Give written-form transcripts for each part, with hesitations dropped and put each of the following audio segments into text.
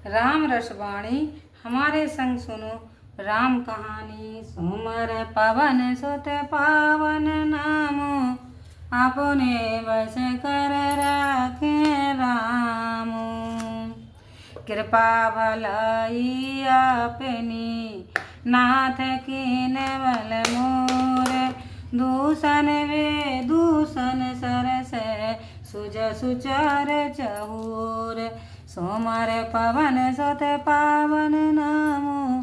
राम रसवाणी हमारे संग सुनो राम कहानी। सुमर पवन सुत पावन नामो अपने बस कर राखे राम। कृपा भलाई अपनी नाथ की नवल मोर। दूषण वे दूषण सरस सुज सुचार चहूर। सोमर पवन सुत पावन नामो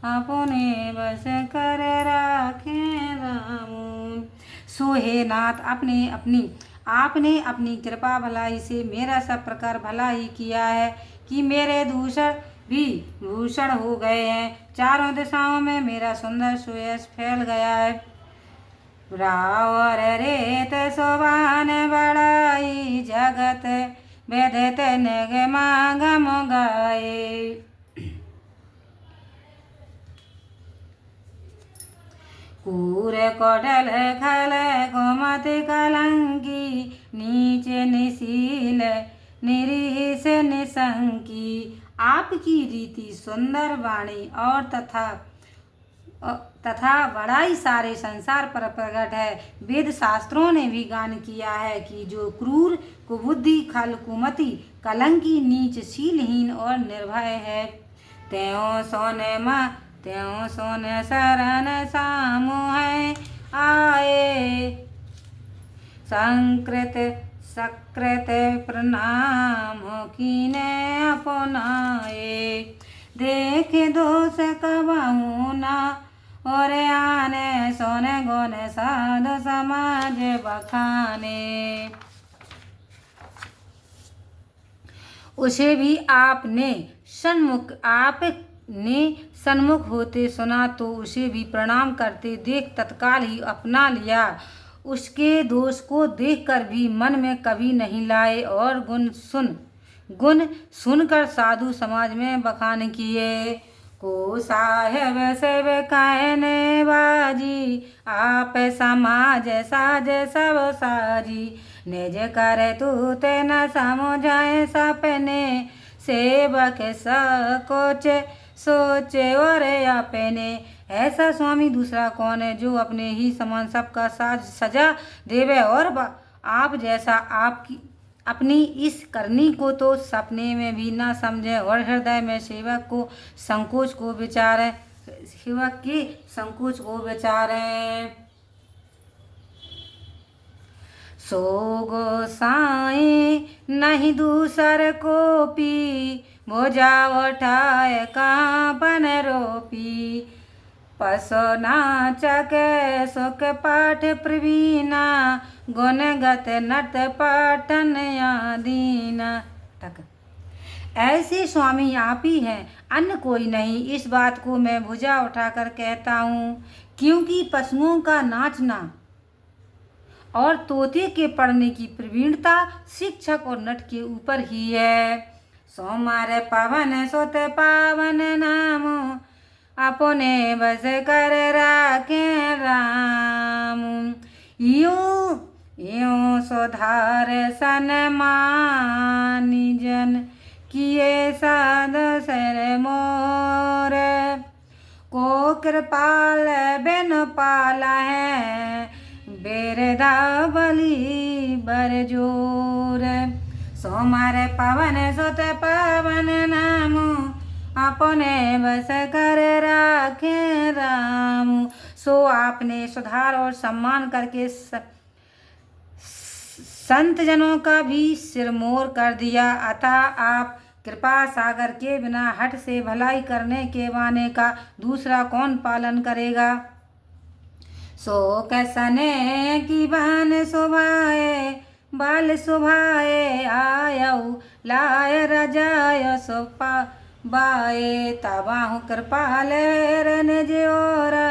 अपने बस कर राखे राम। सो हे नाथ आपने अपनी कृपा भलाई से मेरा सब प्रकार भला ही किया है कि मेरे दूषण भी भूषण हो गए हैं। चारों दिशाओं में मेरा सुंदर सुयश फैल गया है। रावर रेत शोभान बड़ाई जगत वेदत नग मागम गाए। कूर कोडल खल गोमत कलंकी नीचे निशील निरीश निशंकी। आपकी रीति सुंदर वाणी और तथा बड़ाई सारे संसार पर प्रकट है। वेद शास्त्रों ने भी गान किया है कि जो क्रूर कुबुद्धि खल कुमति कलंकी नीच शीलहीन और निर्भय है त्यों सोने शरण सामुह आए। संकृत सकृत प्रणाम कीने अपनाए। देख दोष कबहु ना और आने सोने गोने साधु समाज बखाने। उसे भी आपने सन्मुख होते सुना तो उसे भी प्रणाम करते देख तत्काल ही अपना लिया। उसके दोष को देखकर भी मन में कभी नहीं लाए और गुण सुनकर साधु समाज में बखान किए। को साहेब सेब कहने बाजी आप समाज साज सब साजी। निज करे तू ते न समझाए सपने सेवक सकोच सोचे और अपने। ऐसा स्वामी दूसरा कौन है जो अपने ही समान सबका साज सजा देवे और आप जैसा आपकी अपनी इस करनी को तो सपने में भी ना समझे और हृदय में सेवक के संकोच को विचारे। सो गोसाई नहीं दूसर को पी भोजा उठाए कांपन रोपी। पसो नाचक सुख पाठ प्रवीणा गुणगत नट पाठन आदीना। ऐसे स्वामी आप ही हैं अन्य कोई नहीं। इस बात को मैं भुजा उठाकर कहता हूँ क्योंकि पशुओं का नाचना और तोते के पढ़ने की प्रवीणता शिक्षक और नट के ऊपर ही है। सोमवार पवन सुत पावन नामो अपने बस कर राखे राम। यूं सुधार सनमानी जन किए साध सर मोर। को कृपाल बिन पाला है बेरदा बली बरजोर। सोमवार पवन सुत पावन नामो अपने बस कर राखे राम। सो आपने सुधार और सम्मान करके संत जनों का भी सिरमोर कर दिया। अतः आप कृपा सागर के बिना हट से भलाई करने के वाने का दूसरा कौन पालन करेगा। सो कैसने की बहन शोभाए बाल शोभाए आयऊ लाय रजाय सोपा बाए। तबाहु कृपाल रन जोरा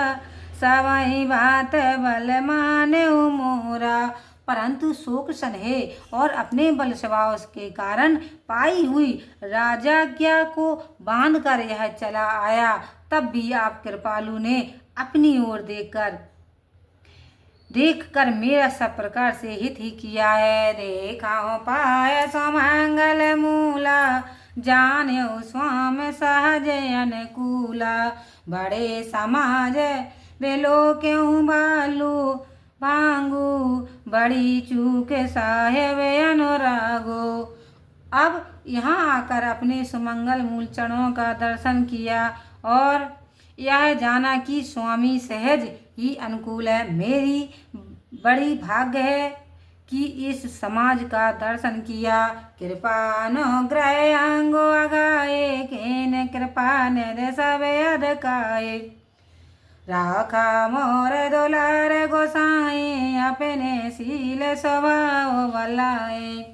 सवई बात बल माने मोरा। परंतु शोक स्नेह और अपने बल स्वभाव के कारण पाई हुई राजाज्ञा को बांध कर यह चला आया। तब भी आप कृपालु ने अपनी ओर देखकर मेरा सब प्रकार से हित ही किया है। देखा हो पाय सुमंगल मूला जान्यो स्वामी सहज अनुकूला। बड़े समाज बेलो क्यों बालू भांगू, बड़ी चूक साहेब अनुरागो। अब यहाँ आकर अपने सुमंगल मूल चरणों का दर्शन किया और यह जाना कि स्वामी सहज ही अनुकूल है। मेरी बड़ी भाग्य है कि इस समाज का दर्शन किया। कृपानुग्रह अंगो अगाए, केन कृपा निर सब अधकाए। राखा मोर दुलार गोसाई, अपने शील स्वभाव बलाए।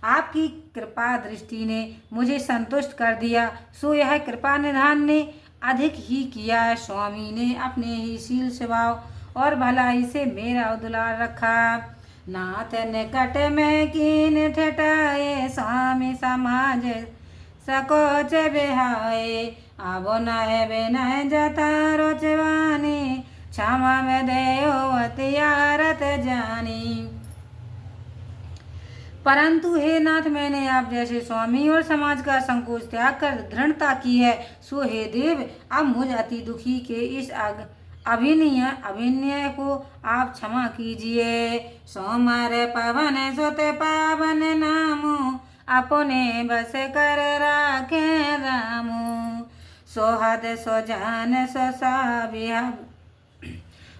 आपकी कृपा दृष्टि ने मुझे संतुष्ट कर दिया, सो यह कृपा निधान ने अधिक ही किया है। स्वामी ने अपने ही शील स्वभाव और भलाई से मेरा दुलार रखा। नाथ निकट में कीन ठटाए, स्वामी समाज सकोच बिहाए। अब नय बिनय जता रोचवानी, क्षमा में देओ अतियारत जानी। परंतु हे नाथ, मैंने आप जैसे स्वामी और समाज का संकोच त्याग कर दृढ़ता की है, सो हे देव अब मुझ अति दुखी के इस अभिनय को आप क्षमा कीजिए। सोमर पवन सुत पावन नामो, अपने बस कर राखे रामो। सोहद सोजान सोसाबिया,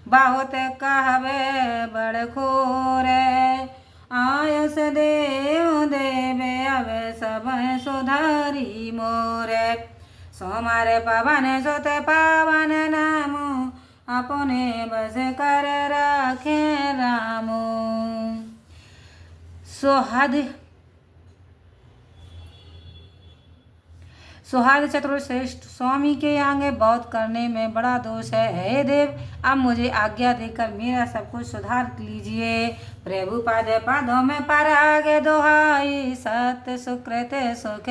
बहुत कहवे बड़ खोरे। आयुष देव देवे अब सब सुधारी मोरे। सोमर पवन सुत पावन नामो, अपने बस कर राखे रामो। सुहाद चतुर्श्रेष्ठ स्वामी के आगे बहुत करने में बड़ा दोष है। हे देव, अब मुझे आज्ञा देकर मेरा सब कुछ सुधार लीजिए। प्रभु पद पदों में परागे दोहाई, सत्य सुकृत सुख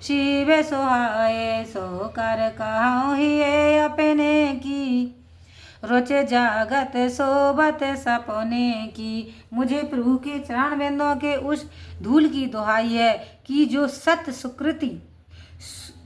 शिव सुहाए। सो कर कहो ही अपने की, रुच जागत सोबत सपने की। मुझे प्रभु के चरण बिंदों के उस धूल की दुहाई है कि जो सत्य सुकृति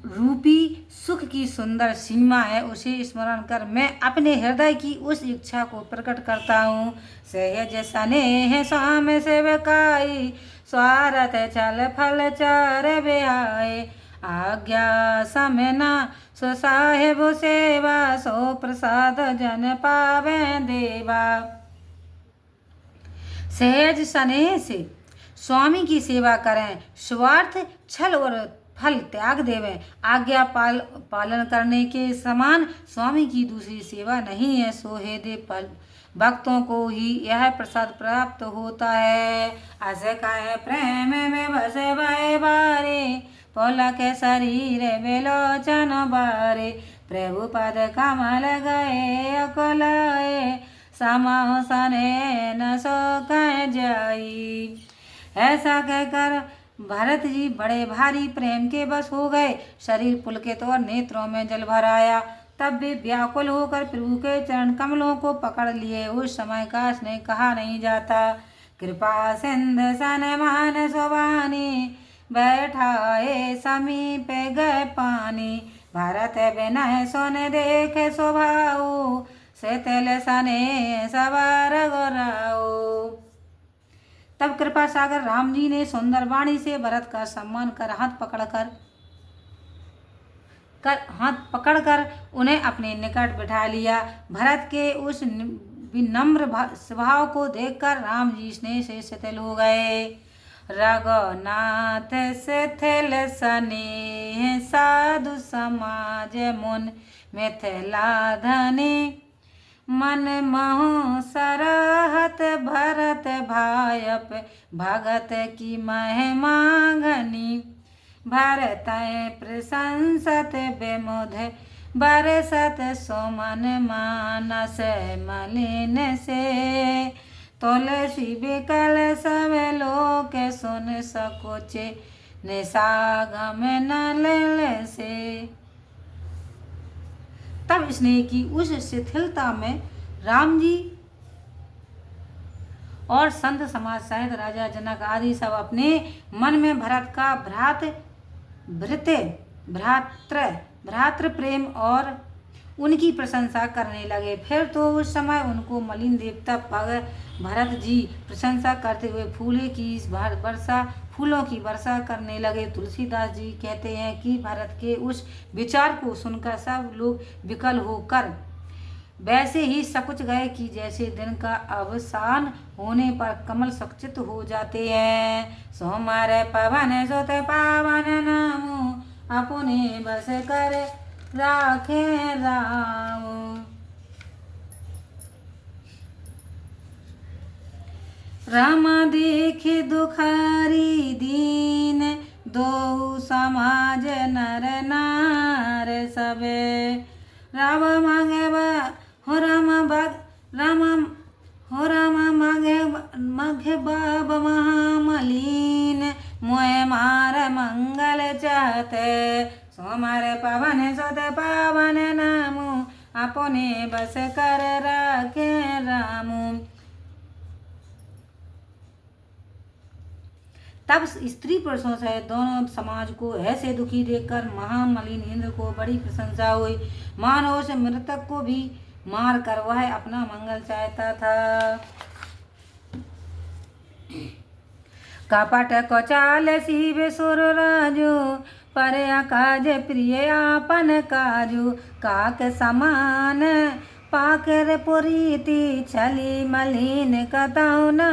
रूपी सुख की सुंदर सीमा है, उसे स्मरण कर मैं अपने हृदय की उस इच्छा को प्रकट करता हूँ। सहज स्नेह स्वाम सेवकाई, स्वार्थ छल फल चार बिहाए। आज्ञा समना सो साहेब सेवा, सो प्रसाद जन पावे देवा। सहज स्नेह से स्वामी की सेवा करें, स्वार्थ छल और फल त्याग देवें। आज्ञा पालन करने के समान स्वामी की दूसरी सेवा नहीं है। सो हे देव, भक्तों को ही यह प्रसाद प्राप्त होता है। अस कहे प्रेम में बसे भय बारे, पलक शरीर बेलोचन बारे। प्रभु पद कमल गए अकुलाए, समाओ सने न सो कह जाई। ऐसा कहकर भरत जी बड़े भारी प्रेम के बस हो गए। शरीर पुलकित और नेत्रों में जल भर आया। तब वे व्याकुल होकर प्रभु के चरण कमलों को पकड़ लिए। उस समय का स्नेह कहा नहीं जाता। कृपा सिंध सन मान सुबानी, बैठाए समीप गए पानी। भरत विनय सुन देख स्वभाव, शीतल सने सवार गोराओ। तब कृपा सागर राम जी ने सुंदर वाणी से भरत का सम्मान कर हाथ पकड़कर उन्हें अपने निकट बिठा लिया। भरत के उस विनम्र स्वभाव को देखकर राम जी स्नेह से शिथिल हो गए। रघुनाथ शिथिल स्नेह, साधु समाज मुन मिथिला धनी। मन महु सराहत भरत भायप, भगत की महिमा घनी। भरत प्रशंसत विमुध, बरसत सुमन मानस मलिन से। तुलसी बिकल सब लोक सुन सकुच, निसागम नलिन से। तब स्नेह की उस शिथिलता में राम जी और संत समाज सहित राजा जनक आदि सब अपने मन में भरत का भ्रात भ्रातृ प्रेम और उनकी प्रशंसा करने लगे। फिर तो उस समय उनको मलिन देवता भरत जी प्रशंसा करते हुए फूलों की वर्षा करने लगे। तुलसीदास जी कहते हैं कि भरत के उस विचार को सुनकर सब लोग विकल होकर वैसे ही सकुच गए कि जैसे दिन का अवसान होने पर कमल सकुचित हो जाते हैं। सोमवार पवन सुत पावन नामो अपने बस कर राखे राम। राम देखे दुखारी दीन दो समाज नर नार सबे। राम मांगे हो राम मांगे बाब महामलीन मोह मार मंगल चाहते। सोमवार पवन सुत पावन नामो अपने बस कर राखे रामू। तब स्त्री पुरुषों से दोनों समाज को ऐसे दुखी देखकर महामलिन इंद्र को बड़ी प्रशंसा हुई, मानो उस मृतक को भी मार कर वह अपना मंगल चाहता था। कपट को चाल शिव सुर राजू पर काज प्रिय आपन काजू। काक समान पाकर पुरीति छली मलिन कतौ न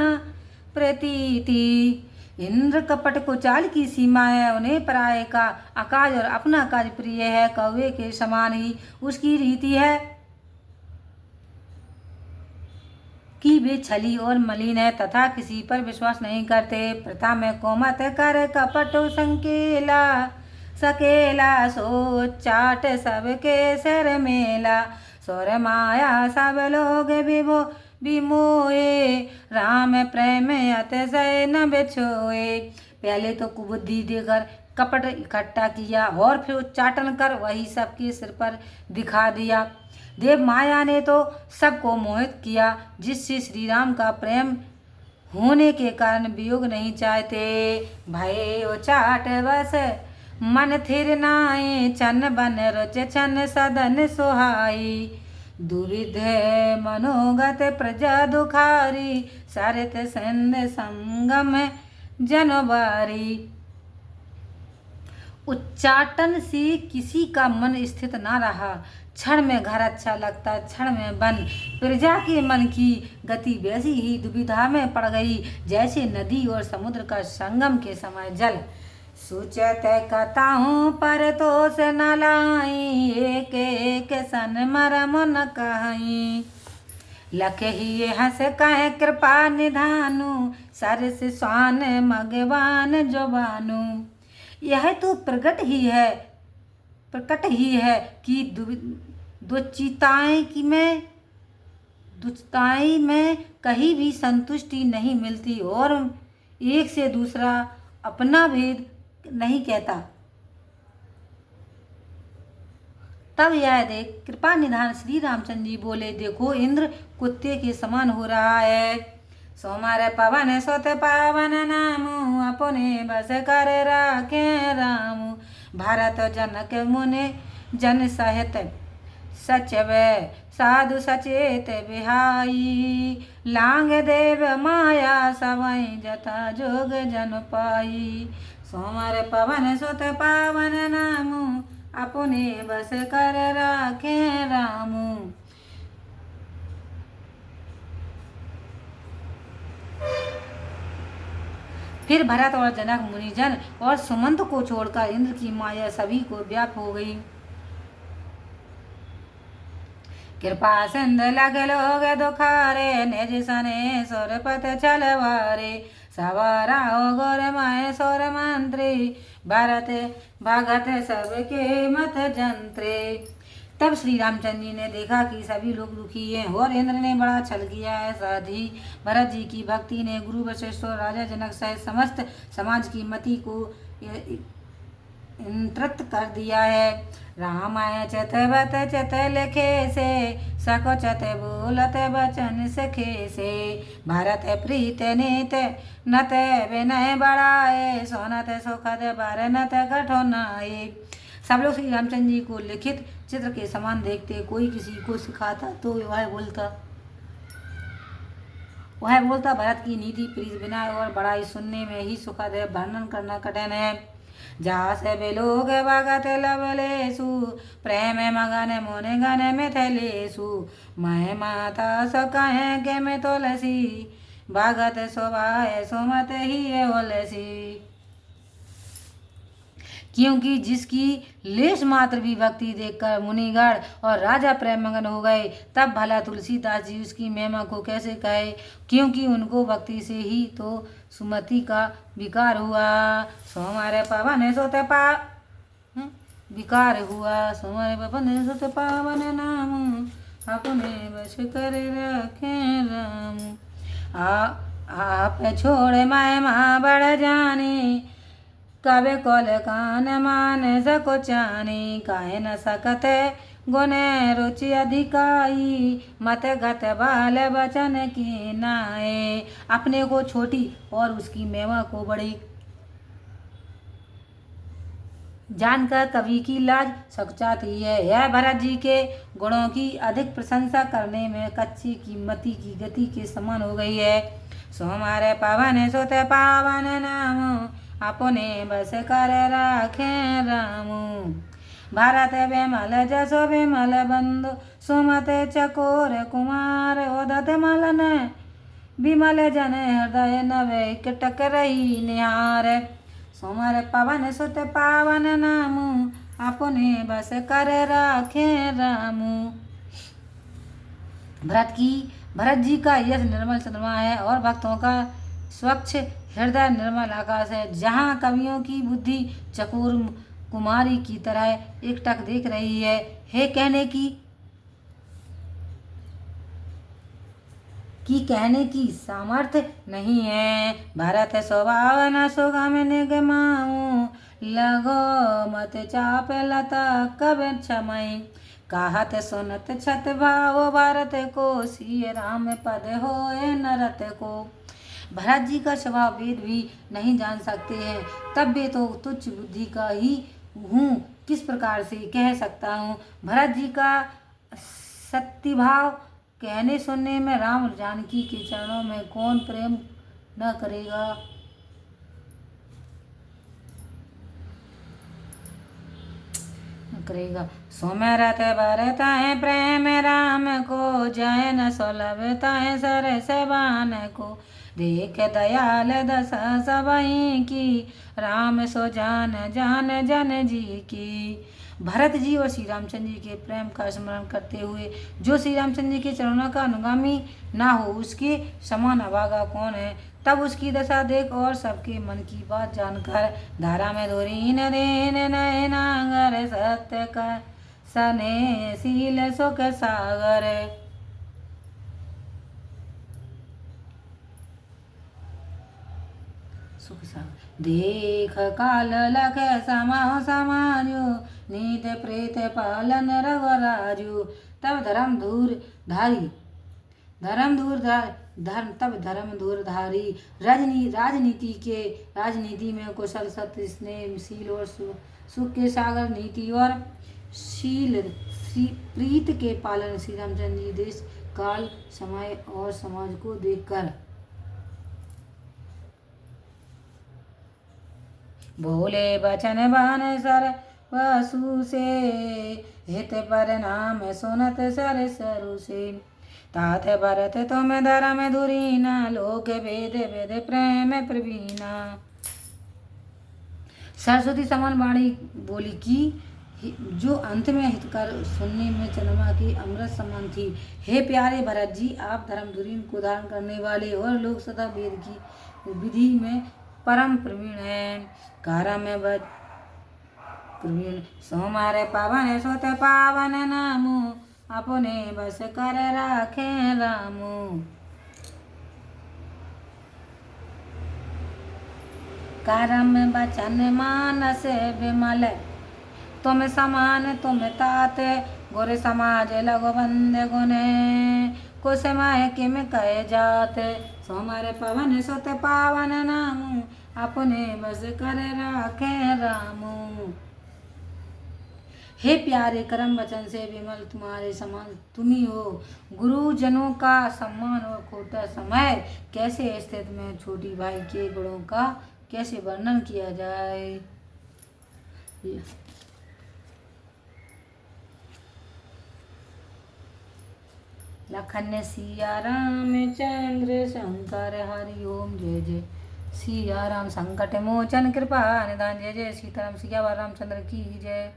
प्रतीति। इंद्र कपट को चाल की सीमा है, उन्हें पराये का अकाज और अपना काज प्रिय है। कौवे के समान ही उसकी रीति है कि वे छली और मलिन है तथा किसी पर विश्वास नहीं करते। प्रथा में कोमत कर कपट संकेला सकेला सो चाट सबके सर मेला। सौर माया सब लोग विमोए राम प्रेम अतिशय न बिछोए। पहले तो कुबुद्धि देकर कपट इकट्ठा किया और फिर उच्चाटन कर वही सबके सिर पर दिखा दिया। देव माया ने तो सबको मोहित किया, जिससे श्री राम का प्रेम होने के कारण वियोग नहीं चाहते। भय उचाट बस मन थिर नाई चन बन रुच छन सदन सुहाई। दुविध मनोगत प्रजा दुखारी सरित सिंध संगम जनबारी। उच्चाटन से किसी का मन स्थित ना रहा। क्षण में घर अच्छा लगता, क्षण में वन। प्रजा के मन की गति वैसी ही दुविधा में पड़ गई जैसे नदी और समुद्र का संगम के समय जल। सोचत कताहूँ पर तोष न लाई एक एक सन मरम न कहीं। लख ही हंस कह कृपा निधानु सरस स्वान मगवान जोबानु। यह तो प्रकट ही है कि दुचिताएं में कहीं भी संतुष्टि नहीं मिलती और एक से दूसरा अपना भेद नहीं कहता। तब यह देख कृपा निधान श्री रामचंद्र जी बोले, देखो इंद्र कुत्ते के समान हो रहा है। सोमवार पवन सुत पावन नामु अपने बस कर राखे रामु। भरत जनक मुनि जन सहित सचव साधु सचेत बिहाई। लांग देव माया सवई जथा जोग जन पाई। सोमवार पवन सुत पावन नामु अपने बस कर राखे रामु। फिर भरत और जनक मुनिजन और सुमंत को छोड़कर इंद्र की माया सभी को व्याप हो गई। कृपा सिंध लग लोग दुखारे निज सने सुरपत छलवारे। सवारा हो गोर माय सोर मंत्री भरत भगत सबके मत जंत्रे। तब श्री रामचंद्र जी ने देखा कि सभी लोग दुखी हैं और इंद्र ने बड़ा छल किया है। साथ ही भरत जी की भक्ति ने गुरु वशिष्ठ और राजा जनक सहित समस्त समाज की मति को इंत्रित कर दिया है। रामायण चतवत चत लिखे से सकोचत बोलत बचन सखे से। भरत प्रीत नीत नत विनय बढ़ाए, सोनत सुखद बरनत कठिनाई। सब लोग श्री रामचंद्र जी को लिखित चित्र के समान देखते। कोई किसी को सिखाता तो वह बोलता भरत की नीति प्रीत विनय और बड़ाई सुनने में ही सुखद है, वर्णन करना कठिन है। जा से बिलोक भगत लवलेसु, प्रेम मगन मुनि गण मिथिलेसु। मैं माता सो कहें के मैं तुलसी, भगत सुभाए सुमत ही ओलसी। क्योंकि जिसकी लेश मात्र भी भक्ति देखकर मुनिगण और राजा प्रेम मगन हो गए, तब भला तुलसीदास जी उसकी महिमा को कैसे कहे। क्योंकि उनको भक्ति से ही तो सुमति का विकार हुआ। सोमारे पवन सोते विकार हुआ। सोमारे पवन सोते पावन नाम, अपने बस कर रखे राम। आप छोड़ महिमा बढ़ जाने, कबे कोल कान मान सको चानी। काहे न सकते गुण रुचि अधिकाई, मत गत बाल बचन की नाए। अपने को छोटी और उसकी महिमा को बड़ी जानकर कवि की लाज सकचाती है। यह भरत जी के गुणों की अधिक प्रशंसा करने में कच्ची की मति की गति के समान हो गई है। सोमारे पवन सोते पावन नाम, अपने बस कर राखे रामू। भारत विमल जसो विमल बंधु, सुमत चकोर कुमार उदत मलन। विमल जन हृदय नवे कटक रही निहार। सोमर पवन सुत पावन नामू, अपने बस कर राखे रामू। भरत जी का यश निर्मल चंद्रमा है और भक्तों का स्वच्छ हृदय निर्मल आकाश है। जहाँ कवियों की बुद्धि चकोर कुमारी की तरह एकटक देख रही है, हे कहने की सामर्थ्य नहीं है। भरत स्वभाव न सुगम निगमाऊं, लगो मत चाप लता कब छमई। कहत सुनत छत भाव भरत को, सिय राम पद होए नरत को। भरत जी का स्वभाव वेद भी नहीं जान सकते हैं, तब वे तो तुच्छ बुद्धि का ही हूँ, किस प्रकार से कह सकता हूँ। भरत जी का सत्यभाव कहने सुनने में राम जानकी के चरणों में कौन प्रेम न करेगा। सुमिरत भरत है प्रेम राम को, जय न सुलभता है सर सेवान को। देख दयाल दशा सबहीं की, राम सो जान जान जन जी की। भरत जी और श्री रामचंद्र जी के प्रेम का स्मरण करते हुए जो श्री रामचंद्र जी के चरणों का अनुगामी ना हो, उसके समान अभागा कौन है। तब उसकी दशा देख और सबके मन की बात जानकर, धारा में धुरीन देन नयनागर, सत्य का सने शील सुख सागर। देख काल लख समाओ समाजो, नीत प्रेत पालन रघुराजु। तब धर्म धूर धारी राजनीति में कुशल सत्य स्नेहशील और सुख के सागर, नीति और शील प्रीत के पालन श्री रामचंद्र जी देश काल समय और समाज को देखकर बोले बचन बान सर वसु से, हित पर नाम सुनत सर सरु से। तात भरत तुम धर्म धुरीना, लोक वेद वेद प्रेम प्रवीणा। सरस्वती समान वाणी बोली कि जो अंत में हितकर सुनने में चंद्रमा की अमृत समान थी। हे प्यारे भरत जी, आप धर्मधुरीन को धारण करने वाले और लोक सदा वेद की विधि में परम प्रवीण है। कारा में प्रवीण सोमारे पावन सोते पावन नामू, अपने बस कर राखे रामू। करम बचन मानस विमल, तुम समान तुम तात गुर समाज लघुबंद गुण कुसमय किम कह जात सोमर पवन सुत पावन नाम अपने बस कर राखे रामू। हे प्यारे करम वचन से विमल तुम्हारे समान तुम्ही हो। गुरुजनों का सम्मान और खोटा समय कैसे स्थित में छोटी भाई के गुणों का कैसे वर्णन किया जाए। लखन सिया राम चंद्र शंकर हरि ओम जय जय सिया राम संकट मोचन कृपा निधान जय जय सीताराम सिया रामचंद्र की जय।